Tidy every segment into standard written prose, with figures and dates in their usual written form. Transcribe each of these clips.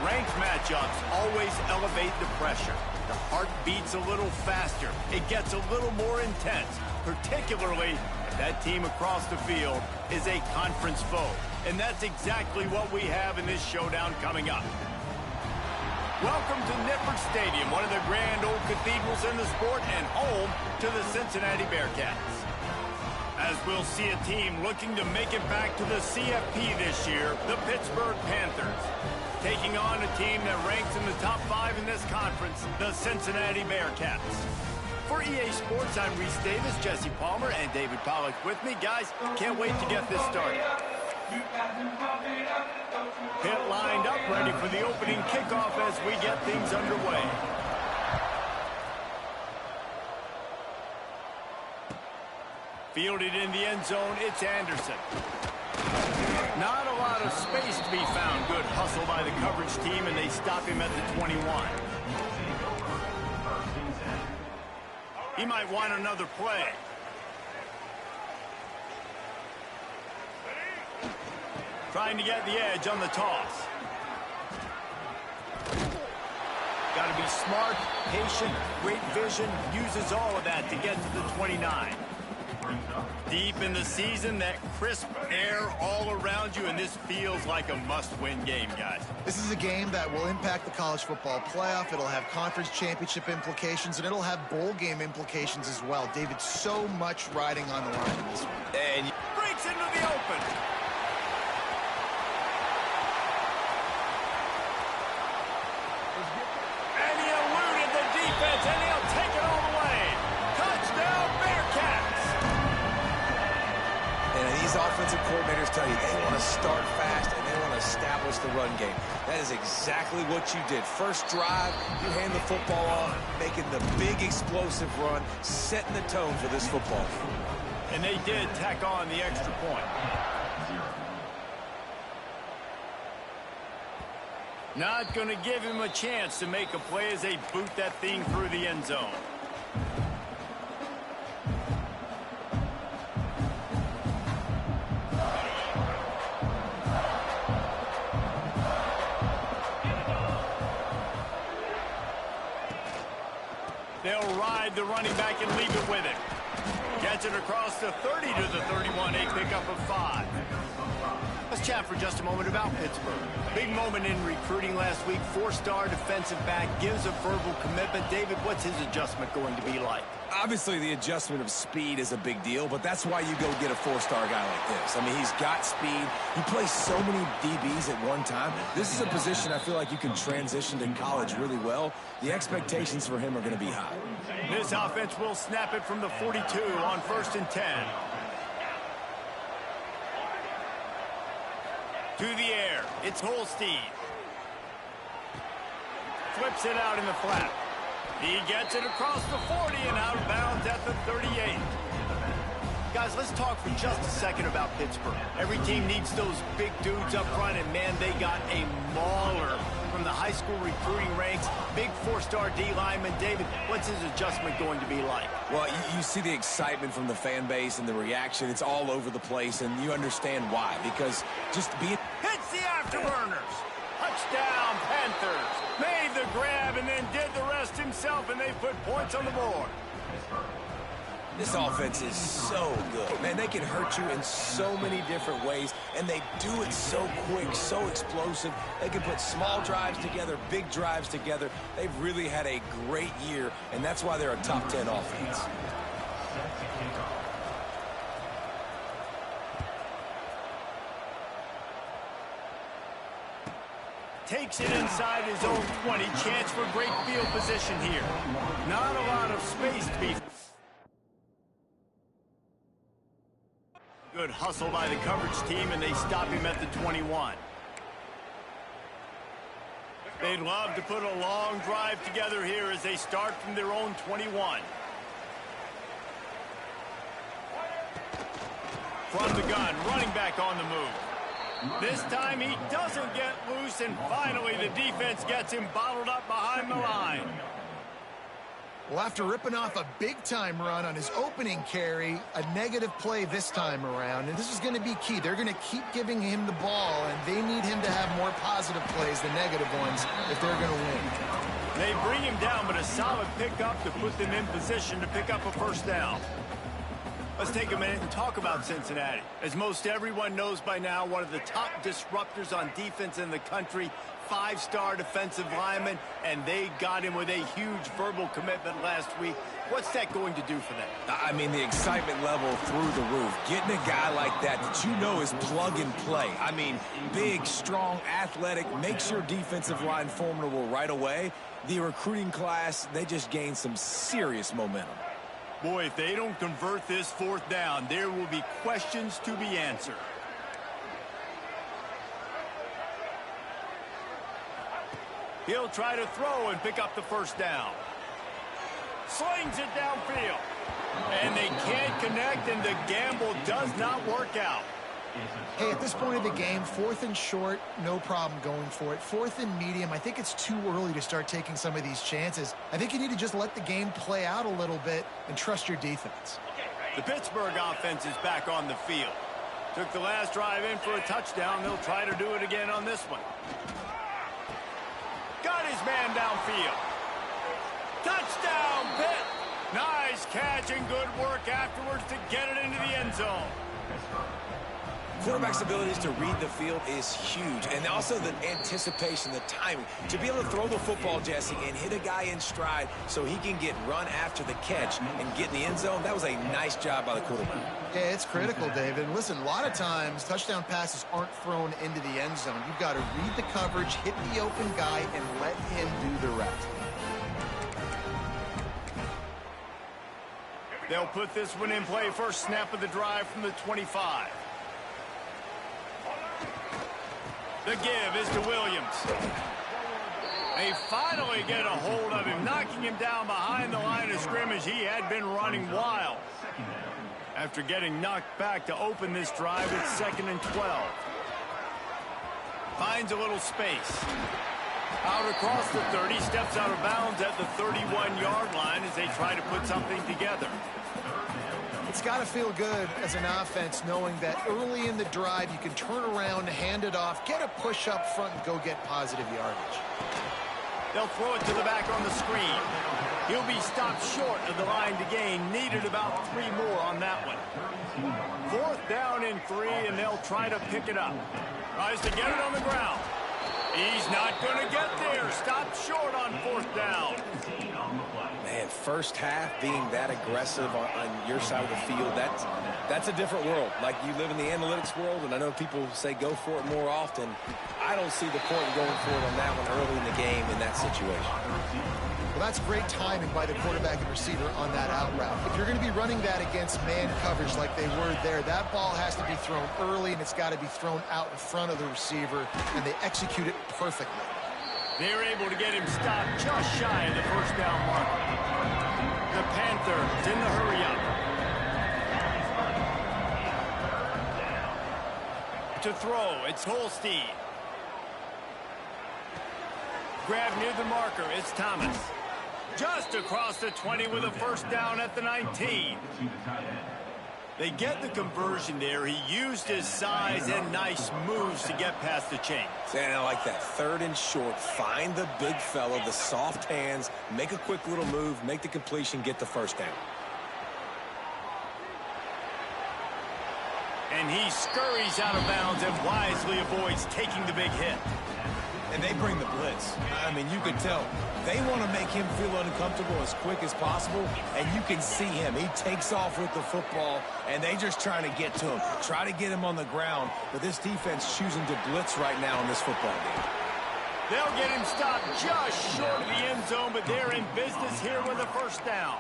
Ranked matchups always elevate the pressure. The heart beats a little faster. It gets a little more intense, particularly if that team across the field is a conference foe. And that's exactly what we have in this showdown coming up. Welcome to Nippert Stadium, one of the grand old cathedrals in the sport and home to the Cincinnati Bearcats. As we'll see a team looking to make it back to the CFP this year, the Pittsburgh Panthers, taking on a team that ranks in the top 5 in this conference, the Cincinnati Bearcats. For EA Sports, I'm Reese Davis, Jesse Palmer, and David Pollack with me. Guys, can't wait to get this started. Pitt lined up, ready for the opening kickoff as we get things underway. Fielded in the end zone, it's Anderson. Not a lot of space to be found. Good hustle by the coverage team, and they stop him at the 21. He might want another play. Trying to get the edge on the toss. Got to be smart, patient, great vision, uses all of that to get to the 29. Deep in the season, that crisp air all around you, and this feels like a must-win game, guys. This is a game that will impact the college football playoff. It'll have conference championship implications, and it'll have bowl game implications as well. David, so much riding on the line in this one. And breaks into the open. And he eluded the defense, and he'll take it all the way. Touchdown, Bearcats! And these offensive coordinators tell you they want to start fast and they want to establish the run game. That is exactly what you did. First drive, you hand the football off, making the big explosive run, setting the tone for this football. And they did tack on the extra point. Not going to give him a chance to make a play as they boot that thing through the end zone. They'll ride the running back and leave it with him. Gets it across the 30 to the 31, a pickup of 5. Let's chat for just a moment about Pittsburgh. Big moment in recruiting last week. 4-star defensive back gives a verbal commitment. David, what's his adjustment going to be like? Obviously, the adjustment of speed is a big deal, but that's why you go get a 4-star guy like this. I mean, he's got speed. He plays so many DBs at one time. This is a position I feel like you can transition to college really well. The expectations for him are going to be high. This offense will snap it from the 42 on 1st and 10. To the air, it's Holstein. Flips it out in the flat. He gets it across the 40 and out of bounds at the 38. Guys, let's talk for just a second about Pittsburgh. Every team needs those big dudes up front, and man, they got a mauler from the high school recruiting ranks. Big 4-star D lineman. David, what's his adjustment going to be like? Well, you see the excitement from the fan base and the reaction. It's all over the place, and you understand why. Because just being... Hits the afterburners. Touchdown, Panthers. Made the grab and then did the rest himself, and they put points on the board. This offense is so good. Man, they can hurt you in so many different ways, and they do it so quick, so explosive. They can put small drives together, big drives together. They've really had a great year, and that's why they're a top 10 offense. Takes it inside his own 20. Chance for great field position here. Not a lot of space to be... Good hustle by the coverage team, and they stop him at the 21. They'd love to put a long drive together here as they start from their own 21. From the gun, running back on the move. This time he doesn't get loose, and finally the defense gets him bottled up behind the line. Well, after ripping off a big-time run on his opening carry, a negative play this time around, and this is going to be key. They're going to keep giving him the ball, and they need him to have more positive plays than negative ones if they're going to win. They bring him down, but a solid pickup to put them in position to pick up a first down. Let's take a minute and talk about Cincinnati. As most everyone knows by now, one of the top disruptors on defense in the country, 5-star defensive lineman, and they got him with a huge verbal commitment last week. What's that going to do for them? I mean, the excitement level through the roof. Getting a guy like that you know is plug and play. I mean, big, strong, athletic, makes your defensive line formidable right away. The recruiting class, they just gained some serious momentum. Boy, if they don't convert this fourth down, there will be questions to be answered. He'll try to throw and pick up the first down. Slings it downfield. And they can't connect, and the gamble does not work out. Hey, at this point of the game, 4th and short, no problem going for it. 4th and medium, I think it's too early to start taking some of these chances. I think you need to just let the game play out a little bit and trust your defense. The Pittsburgh offense is back on the field. Took the last drive in for a touchdown. They'll try to do it again on this one. Got his man downfield. Touchdown, Pitt! Nice catch and good work afterwards to get it into the end zone. Quarterback's abilities to read the field is huge, and also the anticipation, the timing. To be able to throw the football, Jesse, and hit a guy in stride so he can get run after the catch and get in the end zone, that was a nice job by the quarterback. Yeah, it's critical, David. Listen, a lot of times touchdown passes aren't thrown into the end zone. You've got to read the coverage, hit the open guy, and let him do the rest. They'll put this one in play. First snap of the drive from the 25. The give is to Williams. They finally get a hold of him, knocking him down behind the line of scrimmage. He had been running wild. After getting knocked back to open this drive, it's 2nd and 12. Finds a little space. Out across the 30, steps out of bounds at the 31-yard line as they try to put something together. It's got to feel good as an offense knowing that early in the drive you can turn around, hand it off, get a push up front, and go get positive yardage. They'll throw it to the back on the screen. He'll be stopped short of the line to gain. Needed about 3 more on that one. 4th down and 3, and they'll try to pick it up. Tries to get it on the ground. He's not going to get there. Stopped short on 4th down. Man, first half being that aggressive on your side of the field, that's a different world. Like, you live in the analytics world, and I know people say go for it more often. I don't see the point in going for it on that one early in the game in that situation. Well, that's great timing by the quarterback and receiver on that out route. If you're going to be running that against man coverage like they were there, that ball has to be thrown early, and it's got to be thrown out in front of the receiver, and they execute it perfectly. They're able to get him stopped just shy of the first down marker. The Panthers in the hurry-up. To throw, it's Holstein. Grab near the marker, it's Thomas. Just across the 20 with a first down at the 19. They get the conversion there. He used his size and nice moves to get past the chain. And I like that. 3rd and short. Find the big fella, the soft hands, make a quick little move, make the completion, get the first down. And he scurries out of bounds and wisely avoids taking the big hit. And they bring the blitz. I mean, you can tell. They want to make him feel uncomfortable as quick as possible, and you can see him. He takes off with the football, and they just trying to get to him, try to get him on the ground. But this defense choosing to blitz right now in this football game. They'll get him stopped just short of the end zone, but they're in business here with a first down.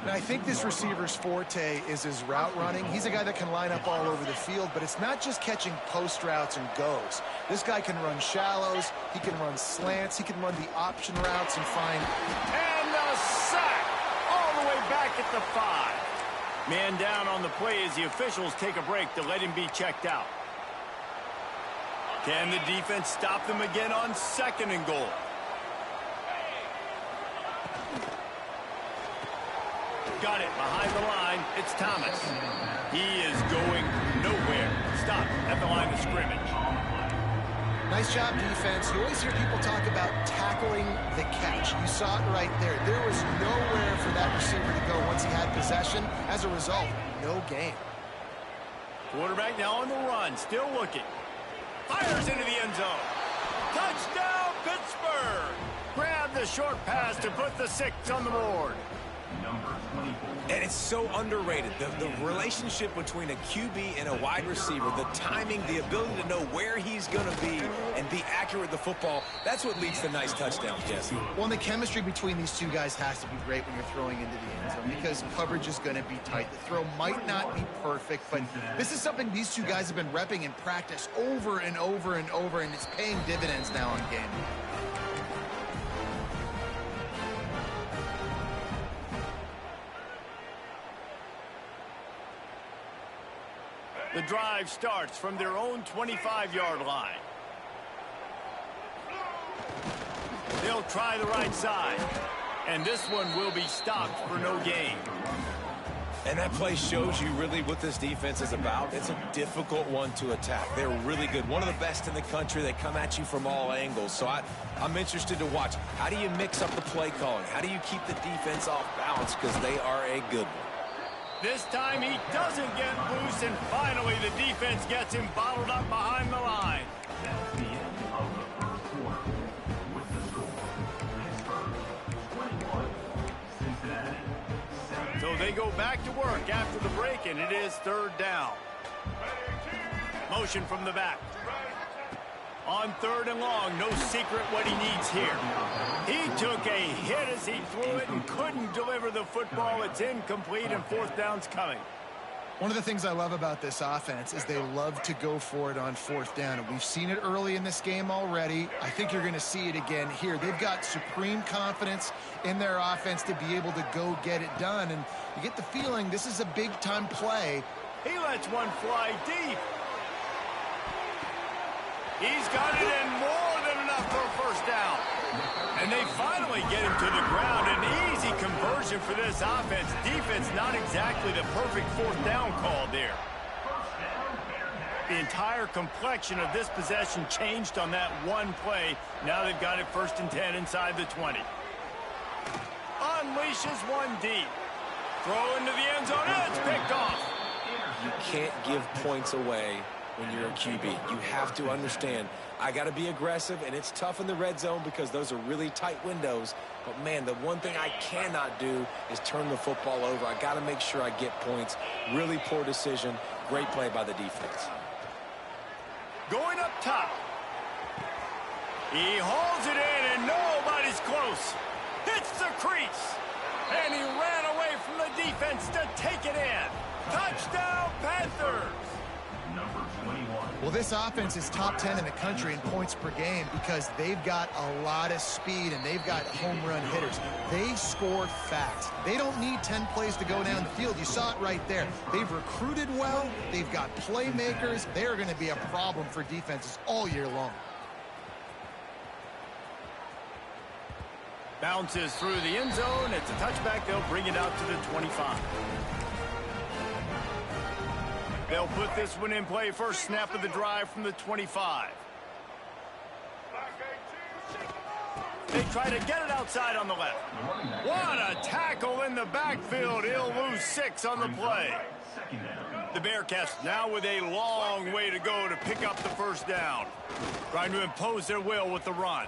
And I think this receiver's forte is his route running. He's a guy that can line up all over the field, but it's not just catching post routes and goes. This guy can run shallows, he can run slants, he can run the option routes and find... And the sack! All the way back at the 5. Man down on the play as the officials take a break to let him be checked out. Can the defense stop them again on 2nd and goal? Got it behind the line. It's Thomas. He is going nowhere. Stop at the line of scrimmage. Nice job, defense. You always hear people talk about tackling the catch. You saw it right there. There was nowhere for that receiver to go once he had possession. As a result, no gain. Quarterback now on the run, still looking. Fires into the end zone. Touchdown, Pittsburgh! Grab the short pass to put the 6 on the board. And it's so underrated. The relationship between a QB and a wide receiver, the timing, the ability to know where he's going to be and be accurate with the football, that's what leads to nice touchdowns, Jesse. Well, and the chemistry between these two guys has to be great when you're throwing into the end zone because coverage is going to be tight. The throw might not be perfect, but this is something these two guys have been repping in practice over and over and over, and it's paying dividends now on game. The drive starts from their own 25-yard line. They'll try the right side. And this one will be stopped for no gain. And that play shows you really what this defense is about. It's a difficult one to attack. They're really good. One of the best in the country. They come at you from all angles. So I'm interested to watch. How do you mix up the play calling? How do you keep the defense off balance? Because they are a good one. This time he doesn't get loose, and finally the defense gets him bottled up behind the line. That's the end of the first quarter. With the score, Pittsburgh 21, Cincinnati 7. So they go back to work after the break, and it is 3rd down. Motion from the back. On 3rd and long, no secret what he needs here. He took a hit as he threw it and couldn't deliver the football. It's incomplete, and 4th down's coming. One of the things I love about this offense is they love to go for it on 4th down, and we've seen it early in this game already. I think you're going to see it again here. They've got supreme confidence in their offense to be able to go get it done, and you get the feeling this is a big-time play. He lets one fly deep. He's got it in more than enough for a 1st down. And they finally get him to the ground. An easy conversion for this offense. Defense not exactly the perfect 4th down call there. The entire complexion of this possession changed on that one play. Now they've got it 1st and 10 inside the 20. Unleashes one deep. Throw into the end zone. And it's picked off. You can't give points away when you're a QB. You have to understand, I got to be aggressive, and it's tough in the red zone because those are really tight windows. But, man, the one thing I cannot do is turn the football over. I got to make sure I get points. Really poor decision. Great play by the defense. Going up top. He holds it in, and nobody's close. Hits the crease. And he ran away from the defense to take it in. Touchdown, Panthers. Well, this offense is top 10 in the country in points per game because they've got a lot of speed and they've got home run hitters. They score fast. They don't need 10 plays to go down the field. You saw it right there. They've recruited well. They've got playmakers. They're going to be a problem for defenses all year long. Bounces through the end zone. It's a touchback. They'll bring it out to the 25. They'll put this one in play. First snap of the drive from the 25. They try to get it outside on the left. What a tackle in the backfield. He'll lose 6 on the play. The Bearcats now with a long way to go to pick up the 1st down. Trying to impose their will with the run.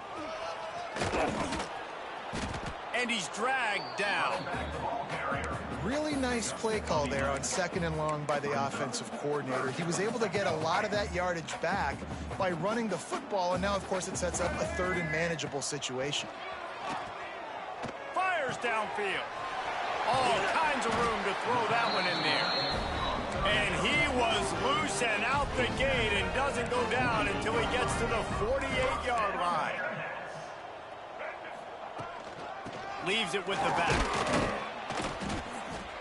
And he's dragged down. Really nice play call there on 2nd and long by the offensive coordinator. He was able to get a lot of that yardage back by running the football, and now, of course, it sets up a 3rd and manageable situation. Fires downfield. All kinds of room to throw that one in there. And he was loose and out the gate and doesn't go down until he gets to the 48-yard line. Leaves it with the back.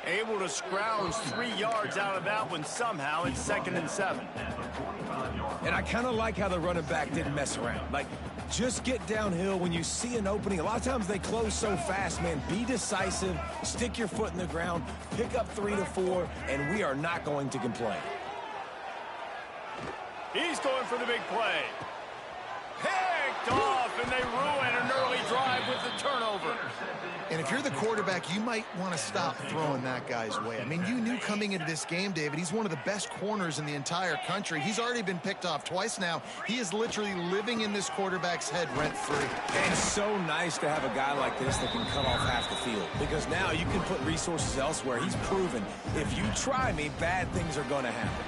Able to scrounge 3 yards out of that one somehow in 2nd and 7. And I kind of like how the running back didn't mess around. Like, Just get downhill when you see an opening. A lot of times they close so fast, man. Be decisive, stick your foot in the ground, pick up 3 to 4, and we are not going to complain. He's going for the big play. Picked off, and they ruin an early drive with the turnover. And if you're the quarterback, you might want to stop throwing that guy's way. I mean, you knew coming into this game, David, he's one of the best corners in the entire country. He's already been picked off twice now. He is literally living in this quarterback's head rent-free. And it's so nice to have a guy like this that can cut off half the field, because now you can put resources elsewhere. He's proven if you try me, bad things are going to happen.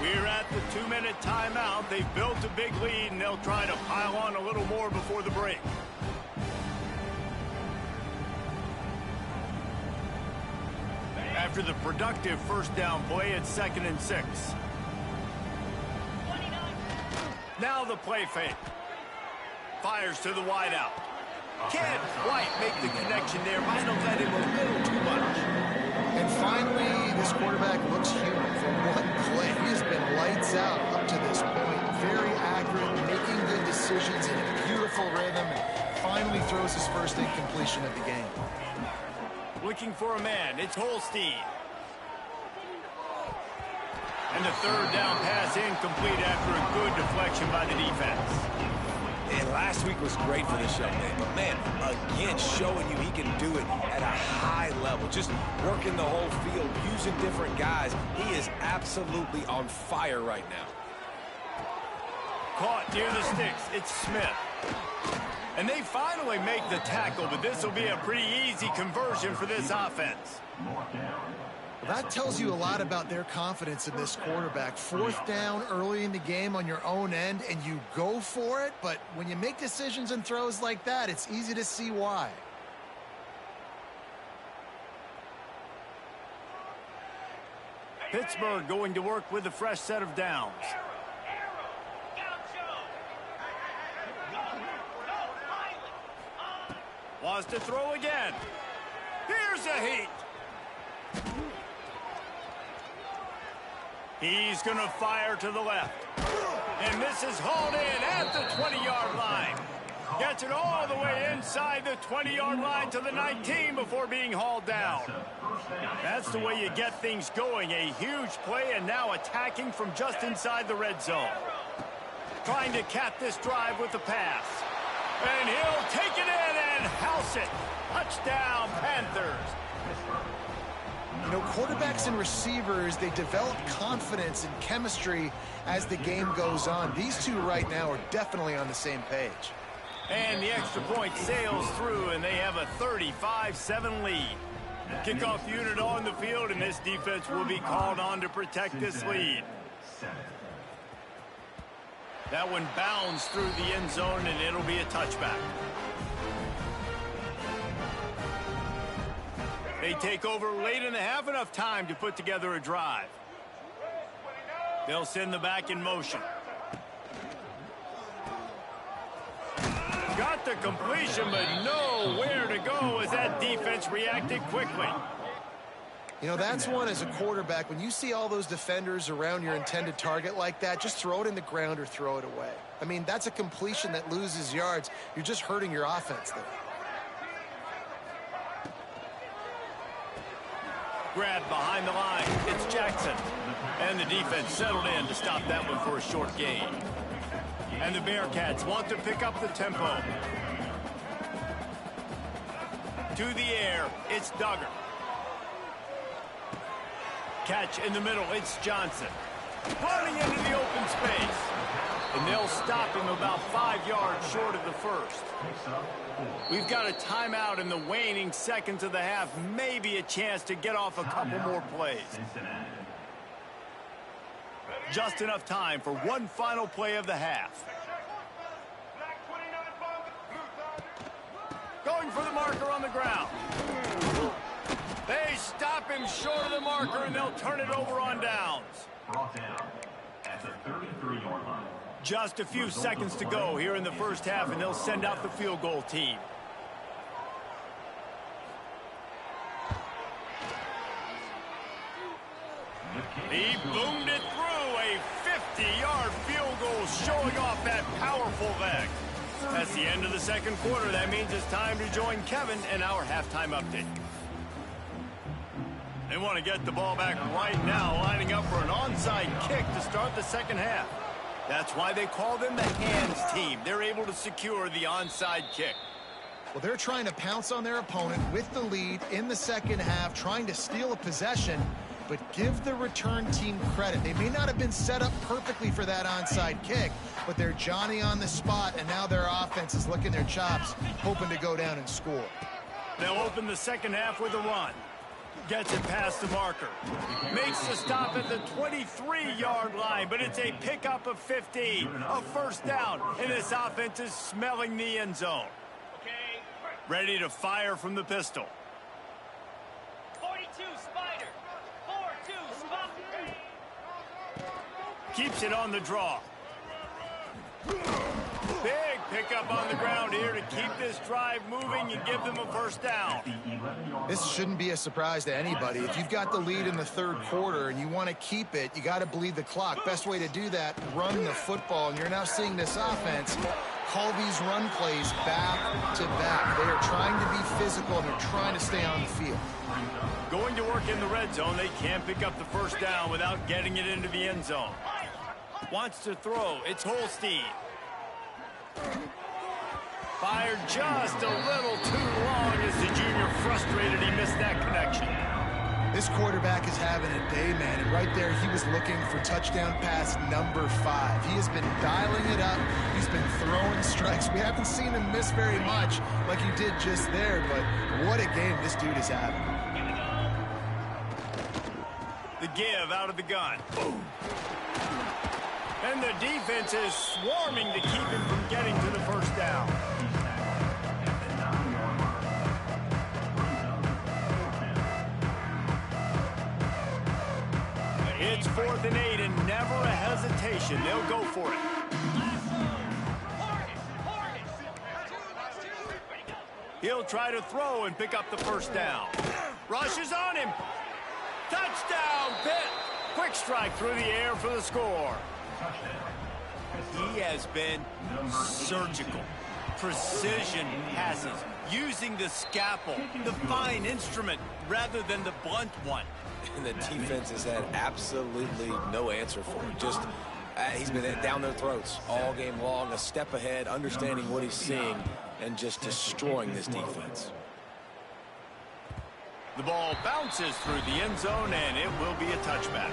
We're at the 2-minute timeout. They've built a big lead, and they'll try to pile on a little more before the break. After the productive first down play, it's 2nd and 6. Now the play fake. Fires to the wideout. Can't quite make the connection there. Might have led him a little too much. And finally, this quarterback looks human. For one play, he has been lights out up to this point. Very accurate, making good decisions in a beautiful rhythm, and finally throws his first incompletion of the game. Looking for a man. It's Holstein. And the 3rd down pass incomplete after a good deflection by the defense. And last week was great for this young man. But, man, again, showing you he can do it at a high level. Just working the whole field, using different guys. He is absolutely on fire right now. Caught near the sticks. It's Smith. And they finally make the tackle, but this will be a pretty easy conversion for this offense. Well, that tells you a lot about their confidence in this quarterback. 4th down early in the game on your own end, and you go for it. But when you make decisions and throws like that, it's easy to see why. Pittsburgh going to work with a fresh set of downs. Wants to throw again. Here's a heat. He's going to fire to the left. And this is hauled in at the 20-yard line. Gets it all the way inside the 20-yard line to the 19 before being hauled down. That's the way you get things going. A huge play, and now attacking from just inside the red zone. Trying to cap this drive with the pass. And he'll take it in and house it. Touchdown, Panthers. You know, quarterbacks and receivers, they develop confidence and chemistry as the game goes on. These two right now are definitely on the same page. And the extra point sails through, and they have a 35-7 lead. Kickoff unit on the field, and this defense will be called on to protect this lead. That one bounds through the end zone, and it'll be a touchback. They take over late in the half, enough time to put together a drive. They'll send the back in motion. Got the completion, but nowhere to go as that defense reacted quickly. You know, that's one as a quarterback. When you see all those defenders around your intended target like that, just throw it in the ground or throw it away. I mean, that's a completion that loses yards. You're just hurting your offense there. Grab behind the line. It's Jackson. And the defense settled in to stop that one for a short gain. And the Bearcats want to pick up the tempo. To the air, it's Duggar. Catch in the middle, it's Johnson. Running into the open space. And they'll stop him about 5 yards short of the first. We've got a timeout in the waning seconds of the half. Maybe a chance to get off a couple more plays. Just enough time for one final play of the half. Going for the marker on the ground. They stop him short of the marker, and they'll turn it over on downs. Brought down at the 33-yard line. Just a few seconds to go here in the first half, and they'll send out the field goal team. He boomed it through. A 50-yard field goal showing off that powerful leg. That's the end of the second quarter. That means it's time to join Kevin in our halftime update. They want to get the ball back right now, lining up for an onside kick to start the second half. That's why they call them the hands team. They're able to secure the onside kick. Well, they're trying to pounce on their opponent with the lead in the second half, trying to steal a possession, but give the return team credit. They may not have been set up perfectly for that onside kick, but they're Johnny on the spot, and now their offense is licking their chops, hoping to go down and score. They'll open the second half with a run. Gets it past the marker. Makes the stop at the 23-yard line, but it's a pickup of 15. A first down, and this offense is smelling the end zone. Ready to fire from the pistol. 42 Spider. 4-2 spot. Keeps it on the draw. Big pickup on the ground here to keep this drive moving and give them a first down. This shouldn't be a surprise to anybody. If you've got the lead in the third quarter and you want to keep it, you got to bleed the clock. Best way to do that, run the football. And you're now seeing this offense call these run plays back to back. They are trying to be physical, and they're trying to stay on the field. Going to work in the red zone. They can't pick up the first down without getting it into the end zone. Wants to throw. It's Holstein. Fired just a little too long as the junior frustrated he missed that connection. This quarterback is having a day, man, and right there he was looking for touchdown pass number 5. He has been dialing it up. He's been throwing strikes. We haven't seen him miss very much like he did just there, but what a game this dude is having. The give out of the gun. Boom. And the defense is swarming to keep him from getting to the first down. It's 4th and 8 and never a hesitation. They'll go for it. He'll try to throw and pick up the first down. Rushes on him. Touchdown, Pitt. Quick strike through the air for the score. He has been surgical. Precision passes, using the scalpel, the fine instrument, rather than the blunt one. And the defense has had absolutely no answer for it. Just, he's been down their throats all game long, a step ahead, understanding what he's seeing, and just destroying this defense. The ball bounces through the end zone, and it will be a touchback.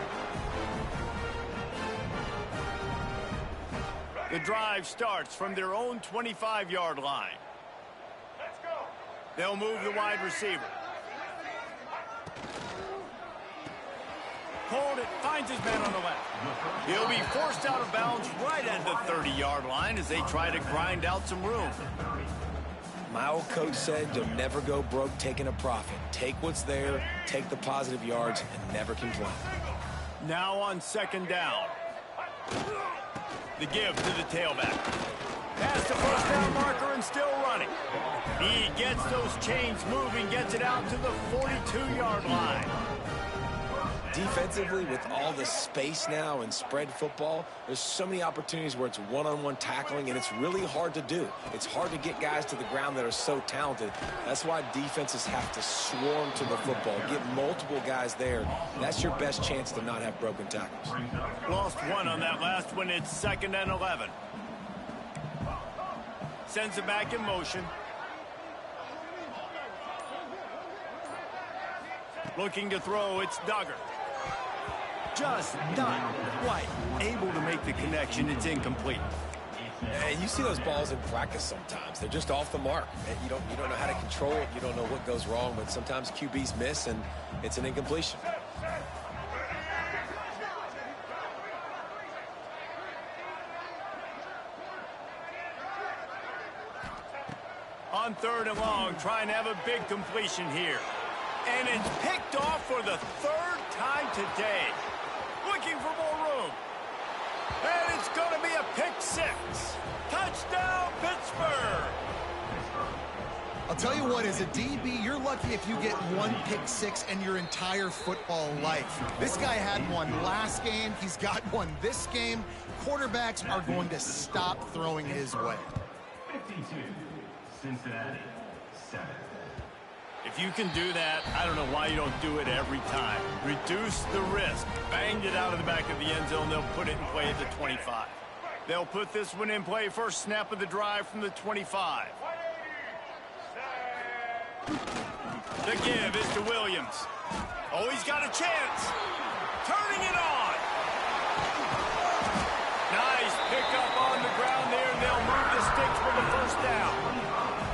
The drive starts from their own 25-yard line. Let's go. They'll move the wide receiver. Hold it, finds his man on the left. He'll be forced out of bounds right at the 30-yard line as they try to grind out some room. My old coach said you'll never go broke taking a profit. Take what's there, take the positive yards, and never complain. Now on second down. The give to the tailback. Past the first down marker and still running. He gets those chains moving, gets it out to the 42-yard line. Defensively, with all the space now and spread football, there's so many opportunities where it's one-on-one tackling, and it's really hard to do. It's hard to get guys to the ground that are so talented. That's why defenses have to swarm to the football, get multiple guys there. That's your best chance to not have broken tackles. Lost one on that last one. It's 2nd and 11. Sends it back in motion. Looking to throw, it's Duggar. Just not quite able to make the connection. It's incomplete. And you see those balls in practice sometimes. They're just off the mark. And you don't know how to control it. You don't know what goes wrong, but sometimes QBs miss, and it's an incompletion. On 3rd and long, trying to have a big completion here. And it's picked off for the 3rd time today. Looking for more room. And it's going to be a pick 6. Touchdown, Pittsburgh. I'll tell you what, as a DB, you're lucky if you get one pick 6 in your entire football life. This guy had one last game. He's got one this game. Quarterbacks are going to stop throwing his way. 22, Cincinnati, 7. If you can do that, I don't know why you don't do it every time. Reduce the risk. Banged it out of the back of the end zone. They'll put it in play at the 25. They'll put this one in play first snap of the drive from the 25. The give is to Williams. Oh, he's got a chance. Turning it on. Nice pickup on the ground there, and they'll move the sticks for the first down.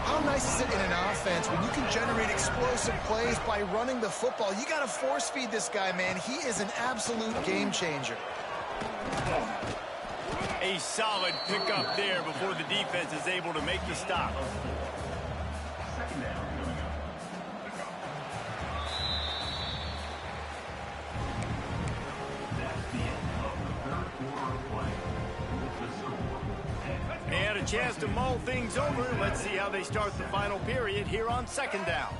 How nice is it in an offense when you can generate explosive plays by running the football? You got to force feed this guy, man. He is an absolute game changer. A solid pickup there before the defense is able to make the stop. Second down coming up. That's the end of the third quarter of play. With the score. They had a chance to mull things over. Let's see how they start the final period here on second down.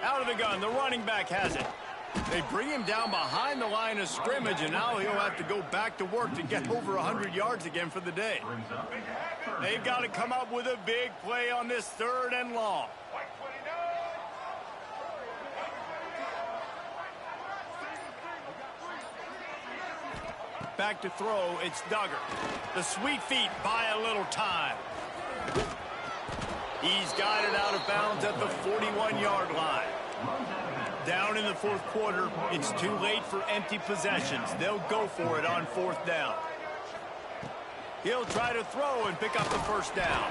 Out of the gun, the running back has it. They bring him down behind the line of scrimmage, and now he'll have to go back to work to get over 100 yards again for the day. They've got to come up with a big play on this third and long. Back to throw, it's Duggar. The sweet feet buy a little time. He's got it out of bounds at the 41-yard line. Down in the fourth quarter, it's too late for empty possessions. They'll go for it on fourth down. He'll try to throw and pick up the first down.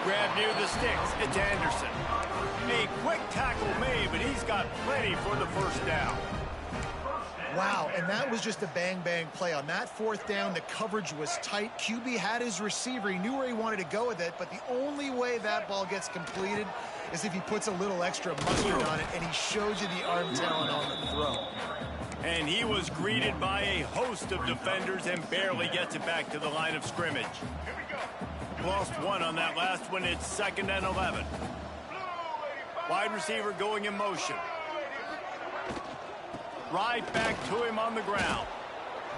Grab near the sticks, it's Anderson. A quick tackle made, but he's got plenty for the first down. Wow, and that was just a bang-bang play. On that fourth down, the coverage was tight. QB had his receiver. He knew where he wanted to go with it, but the only way that ball gets completed is if he puts a little extra mustard on it, and he shows you the arm talent on the throw. And he was greeted by a host of defenders and barely gets it back to the line of scrimmage. Lost one on that last one. It's 2nd and 11. Wide receiver going in motion. Right back to him on the ground.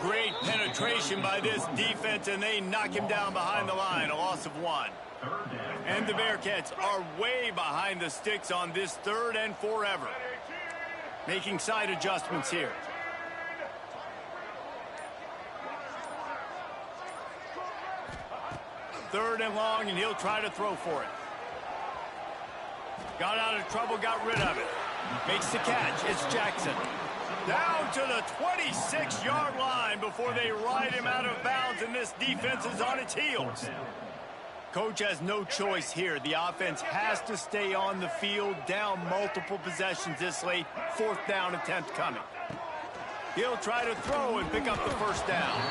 Great penetration by this defense, and they knock him down behind the line. A loss of 1. And the Bearcats are way behind the sticks on this 3rd and forever. Making side adjustments here. Third and long, and he'll try to throw for it. Got out of trouble, got rid of it. Makes the catch. It's Jackson. Down to the 26-yard line before they ride him out of bounds, and this defense is on its heels. Coach has no choice here. The offense has to stay on the field, down multiple possessions this late. 4th down attempt coming. He'll try to throw and pick up the first down.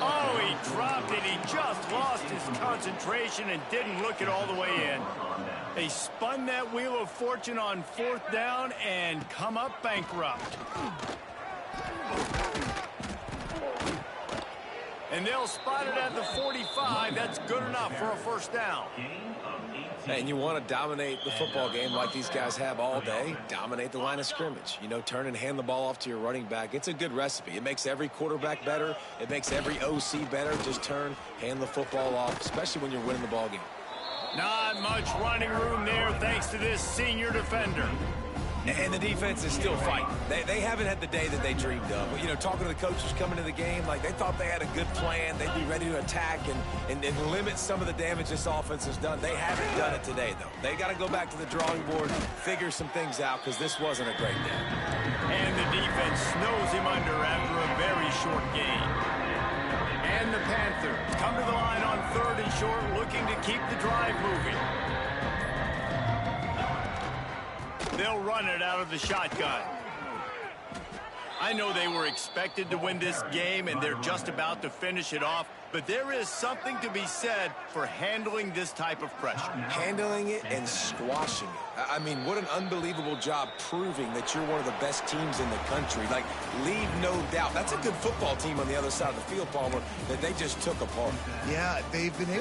Oh, he dropped it. He just lost his concentration and didn't look it all the way in. They spun that wheel of fortune on 4th down and come up bankrupt. And they'll spot it at the 45. That's good enough for a first down. And you want to dominate the football game like these guys have all day. Dominate the line of scrimmage. You know, turn and hand the ball off to your running back. It's a good recipe. It makes every quarterback better. It makes every OC better. Just turn, hand the football off, especially when you're winning the ball game. Not much running room there thanks to this senior defender. And the defense is still fighting. They haven't had the day that they dreamed of. You know, talking to the coaches coming to the game, like they thought they had a good plan. They'd be ready to attack and limit some of the damage this offense has done. They haven't done it today, though. They got to go back to the drawing board, figure some things out, because this wasn't a great day. And the defense snows him under after a very short gain. And the Panthers come to the line on 3rd and short, looking to keep the drive moving. They'll run it out of the shotgun. I know they were expected to win this game, and they're just about to finish it off, but there is something to be said for handling this type of pressure. Handling it and squashing it. I mean, what an unbelievable job proving that you're one of the best teams in the country. Like, leave no doubt. That's a good football team on the other side of the field, Palmer, that they just took apart. Yeah, they've been able